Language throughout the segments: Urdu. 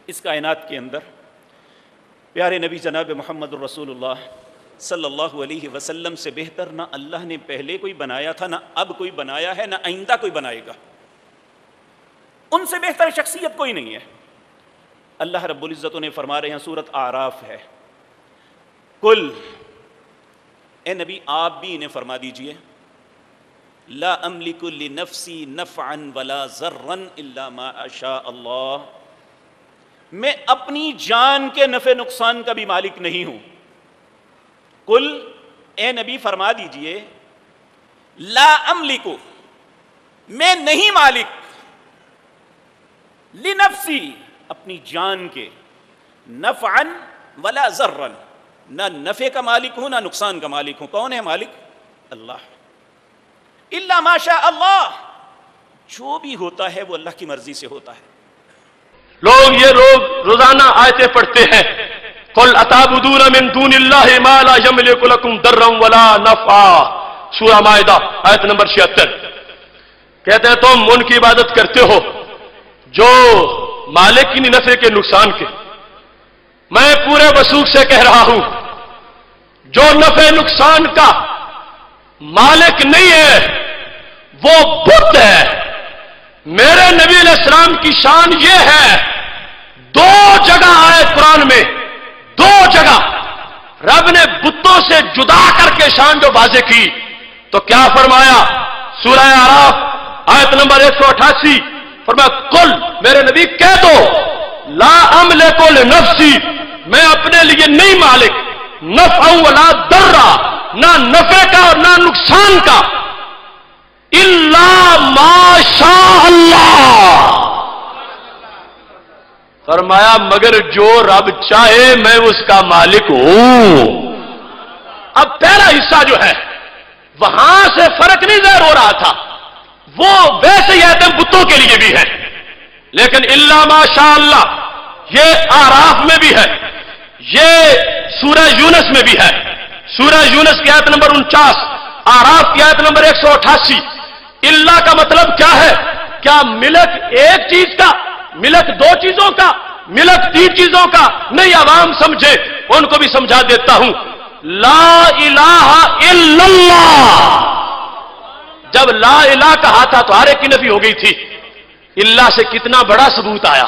اس کائنات کے اندر پیارے نبی جناب محمد الرسول اللہ صلی اللہ علیہ وسلم سے بہتر نہ اللہ نے پہلے کوئی بنایا تھا، نہ اب کوئی بنایا ہے، نہ آئندہ کوئی بنائے گا۔ ان سے بہتر شخصیت کوئی نہیں ہے۔ اللہ رب العزت نے فرما رہے ہیں، سورۃ اعراف ہے، کل، اے نبی آپ بھی انہیں فرما دیجئے، لا املک لنفسی نفعا ولا ضرا الا ما شاء اللہ، میں اپنی جان کے نفع نقصان کا بھی مالک نہیں ہوں۔ کل، اے نبی فرما دیجئے، لا املک، میں نہیں مالک، لنفسی، اپنی جان کے، نفعا ولا ضرا، نہ نفع کا مالک ہوں نہ نقصان کا مالک ہوں۔ کون ہے مالک؟ اللہ۔ الا ما شاء اللہ، جو بھی ہوتا ہے وہ اللہ کی مرضی سے ہوتا ہے۔ یہ لوگ روزانہ آیتیں پڑھتے ہیں، قل اتعبدون من دون اللہ ما لا یملک لکم ضرا ولا نفعا، سورہ مائدہ آیت نمبر 76۔ کہتے ہیں تم ان کی عبادت کرتے ہو جو مالک ہی نہیں نفع کے نقصان کے۔ میں پورے وثوق سے کہہ رہا ہوں، جو نفع نقصان کا مالک نہیں ہے وہ بت ہے۔ میرے نبی علیہ السلام کی شان یہ ہے، دو جگہ آئے قرآن میں، دو جگہ رب نے بتوں سے جدا کر کے شان جو واضح کی تو کیا فرمایا؟ سورہ اعراف آیت نمبر 188، فرمایا کل، میرے نبی کہہ دو، لا املک لنفسی، میں اپنے لیے نہیں مالک، نفع ولا ضرا، نہ نفع کا اور نہ نقصان کا، الا ما شاء اللہ، فرمایا مگر جو رب چاہے میں اس کا مالک ہوں۔ اب پہلا حصہ جو ہے وہاں سے فرق نہیں ظاہر ہو رہا تھا، وہ ویسے ہی آیتیں بتوں کے لیے بھی ہے، لیکن الا ما شاء اللہ یہ اعراف میں بھی ہے، یہ سورہ یونس میں بھی ہے۔ سورہ یونس کی آیت نمبر 49، اعراف کی آیت نمبر 188۔ اللہ کا مطلب کیا ہے؟ کیا ملک ایک چیز کا، ملک دو چیزوں کا، ملک تین چیزوں کا نہیں؟ عوام سمجھے، ان کو بھی سمجھا دیتا ہوں۔ لا الہ الا اللہ، جب لا الہ کہا تھا تو ہر ایک کی نفی ہو گئی تھی، اللہ سے کتنا بڑا ثبوت آیا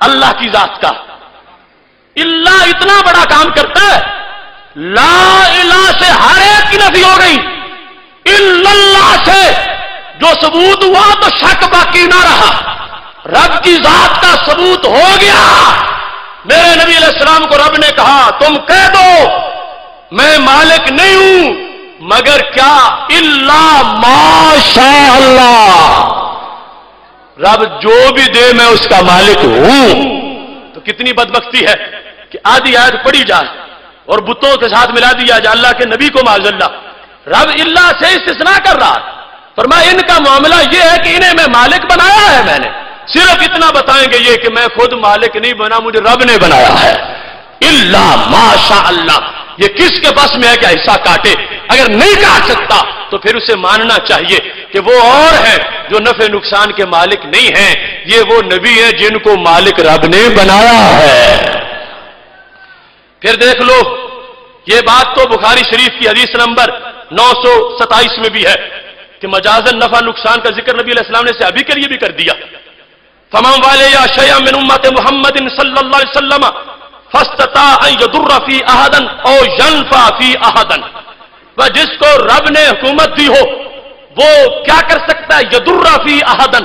اللہ کی ذات کا۔ اللہ اتنا بڑا کام کرتا ہے، لا الہ سے ہر ایک کی نفی ہو گئی، الا اللہ سے جو ثبوت ہوا تو شک باقی نہ رہا، رب کی ذات کا ثبوت ہو گیا۔ میرے نبی علیہ السلام کو رب نے کہا تم کہہ دو میں مالک نہیں ہوں مگر کیا؟ الا ما شاء اللہ، رب جو بھی دے میں اس کا مالک ہوں۔ تو کتنی بدبختی ہے کہ آدھی آیت پڑھی جائے اور بتوں کے ساتھ ملا دیا جائے اللہ کے نبی کو معاذ اللہ۔ رب اللہ سے استثناء کر رہا، فرمایا ان کا معاملہ یہ ہے کہ انہیں میں مالک بنایا ہے، میں نے صرف اتنا بتائیں گے یہ کہ میں خود مالک نہیں بنا، مجھے رب نے بنایا ہے۔ الا ما شاء اللہ، یہ کس کے بس میں ہے کہ حصہ کاٹے؟ اگر نہیں کاٹ سکتا تو پھر اسے ماننا چاہیے کہ وہ اور ہیں جو نفع نقصان کے مالک نہیں ہیں، یہ وہ نبی ہیں جن کو مالک رب نے بنایا ہے۔ پھر دیکھ لو، یہ بات تو بخاری شریف کی حدیث نمبر 927 میں بھی ہے کہ مجازن نفع نقصان کا ذکر نبی علیہ السلام نے صحابی کے لیے بھی کر دیا۔ فمن والے یا شیئا من امت محمد صلی اللہ علیہ وسلم فاستطاع ان یضر فی احدا او ینفع فی احدا، وہ جس کو رب نے حکومت دی ہو وہ کیا کر سکتا ہے؟ یضر فی احدا،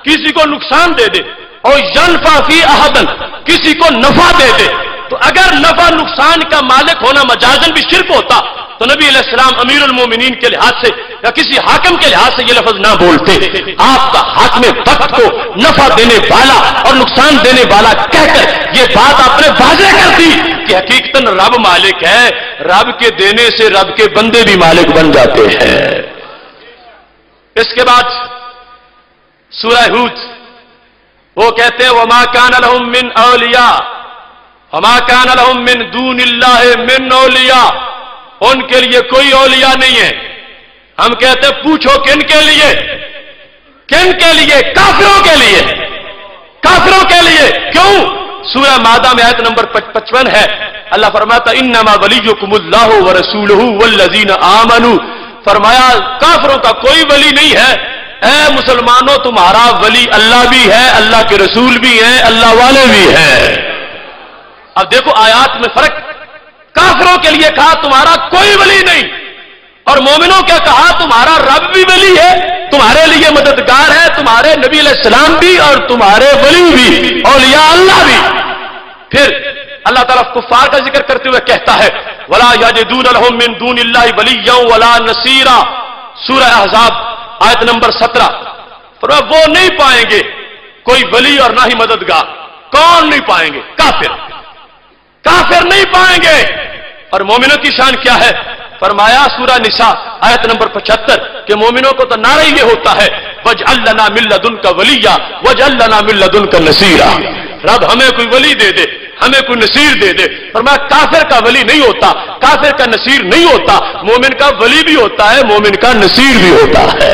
کسی کو نقصان دے دے، اور ینفع فی احدا، کسی کو نفع دے دے۔ تو اگر نفع نقصان کا مالک ہونا مجازن بھی شرک ہوتا تو نبی علیہ السلام امیر المومنین کے لحاظ سے یا کسی حاکم کے لحاظ سے یہ لفظ نہ بولتے۔ آپ کا حاکم وقت کو نفع دینے والا اور نقصان دینے والا کہہ کر یہ بات آپ نے واضح کر دی کہ حقیقتاً رب مالک ہے، رب کے دینے سے رب کے بندے بھی مالک بن جاتے ہیں۔ اس کے بعد سورہ ہود، وہ کہتے ہیں وما کان لہم من اولیاء وما کان لہم من دون اللہ من اولیاء، ان کے لیے کوئی اولیاء نہیں ہے۔ ہم کہتے ہیں پوچھو کن کے لیے؟ کن کے لیے؟ کافروں کے لیے، کافروں کے لیے۔ کیوں؟ سورہ مائدہ میں آیت نمبر 55 ہے، اللہ فرماتا انما ولیکم اللہ ورسولہ والذین آمنوا، فرمایا کافروں کا کوئی ولی نہیں ہے، اے مسلمانوں تمہارا ولی اللہ بھی ہے، اللہ کے رسول بھی ہیں، اللہ والے بھی ہیں۔ اب دیکھو آیات میں فرق، کافروں کے لیے کہا تمہارا کوئی ولی نہیں، اور مومنوں کیا کہا تمہارا رب بھی ولی ہے، تمہارے لیے مددگار ہے، تمہارے نبی علیہ السلام بھی اور تمہارے ولی بھی، اولیاء اللہ بھی۔ پھر اللہ تعالیٰ کفار کا ذکر کرتے ہوئے کہتا ہے وَلَا يَجِدُونَ لَهُم مِّن دُونِ اللَّهِ وَلِيًّا وَلَا نَصِيرًا، سورہ احزاب آیت نمبر 17۔ فرمایا وہ نہیں پائیں گے کوئی ولی اور نہ ہی مددگار۔ کون نہیں پائیں گے؟ کافر، کافر نہیں پائیں گے۔ اور مومنوں کی شان کیا ہے؟ فرمایا سورہ نساء آیت نمبر 75 کہ مومنوں کو تو نعرہ یہ ہوتا ہے وَاجْعَل لَّنَا مِن لَّدُنْكَ وَلِيًّا وَاجْعَل لَّنَا مِن لَّدُنْكَ نَصِيرًا، رب ہمیں کوئی ولی دے دے، ہمیں کوئی نصیر دے دے۔ فرمایا کافر کا ولی نہیں ہوتا، کافر کا نصیر نہیں ہوتا، مومن کا ولی بھی ہوتا ہے، مومن کا نصیر بھی ہوتا ہے۔